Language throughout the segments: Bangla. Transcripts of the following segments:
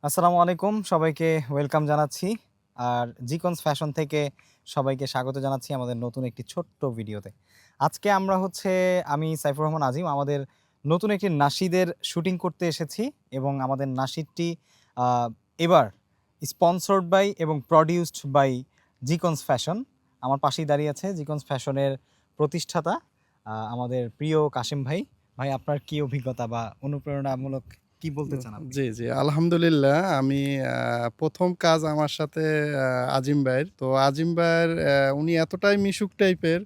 আসসালামু আলাইকুম, সবাইকে ওয়েলকাম জানাচ্ছি। আর জিকন্স ফ্যাশন থেকে সবাইকে স্বাগত জানাচ্ছি আমাদের নতুন একটি ছোট্ট ভিডিওতে। আজকে আমরা আমি সাইফুর রহমান আজিম আমাদের নতুন একটি নাশিদের শুটিং করতে এসেছি এবং আমাদের নাশিদটি এবার স্পন্সরড বাই এবং প্রডিউসড বাই জিকন্স ফ্যাশন। আমার পাশেই দাঁড়িয়ে আছে জিকন্স ফ্যাশনের প্রতিষ্ঠাতা আমাদের প্রিয় কাশিম ভাই। ভাই, আপনার কি অভিজ্ঞতা বা অনুপ্রেরণামূলক কি বলতে চান আপনি? জি, জি। আলহামদুলিল্লাহ আমি ১ম কাজ আমার সাথে আজিম ভাইয়ের। তো আজিম ভাইয়ের উনি এতটাই মিশুক টাইপের,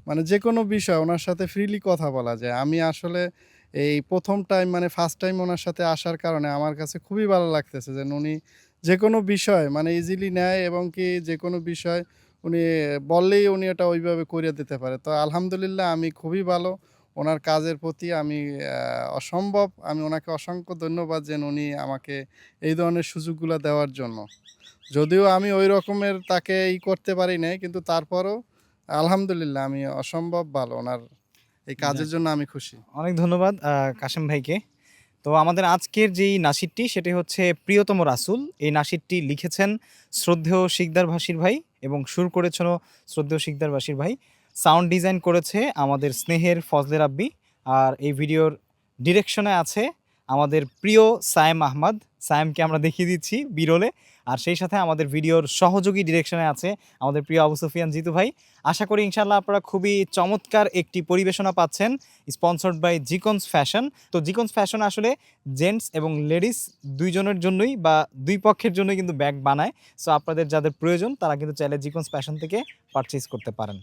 মানে যেকোনো বিষয় উনার সাথে ফ্রিলি কথা বলা যায়। আমি আসলে এই ১ম টাইম মানে ফার্স্ট টাইম উনার সাথে আসার কারণে আমার কাছে খুবই ভালো লাগতেছে যে উনি যেকোনো বিষয় মানে ইজিলি নেয় এবং কি যেকোনো বিষয় উনি বললেই উনি এটা ওইভাবে কইরে দিতে পারে। তো আলহামদুলিল্লাহ আমি খুবই ভালো ওনার কাজের প্রতি আমি ওনাকে অসংখ্য ধন্যবাদ উনি আমাকে এই ধরনের সুযোগগুলা দেওয়ার জন্য। যদিও আমি ওই রকমের তাকে করতে পারি নাই কিন্তু তারপরও আলহামদুলিল্লাহ আমি অসম্ভব ভালো ওনার এই কাজের যাক, জন্য আমি খুশি। অনেক ধন্যবাদ কাশেম ভাইকে। তো আমাদের আজকের যেই নাশিদটি সেটি হচ্ছে 'প্রিয়তম রাসূল'। এই নাশিদটি লিখেছেন শ্রদ্ধেয় শিকদার ভাসির ভাই এবং সুর করেছেন শ্রদ্ধেয় শিকদার ভাসির ভাই। সাউন্ড ডিজাইন করেছে আমাদের স্নেহের ফজলে রাব্বি। আর এই ভিডিওর ডিরেকশনে আছে আমাদের প্রিয় সায়েম আহমাদ। সায়েমকে আমরা দেখিয়ে দিচ্ছি বিরলে। আর সেই সাথে আমাদের ভিডিওর সহযোগী ডিরেকশনে আছে আমাদের প্রিয় আবু সুফিয়ান জিতু ভাই। আশা করি ইনশাআল্লাহ আপনারা খুবই চমৎকার একটি পরিবেশনা পাচ্ছেন, স্পন্সরড বাই জিকন্স ফ্যাশন। তো জিকন্স ফ্যাশন আসলে জেন্টস এবং লেডিস ২ জনের জন্যই বা ২ পক্ষের জন্যই কিন্তু ব্যাগ বানায়। সো আপনাদের যাদের প্রয়োজন তারা কিন্তু চাইলে জিকন্স ফ্যাশন থেকে পারচেজ করতে পারেন।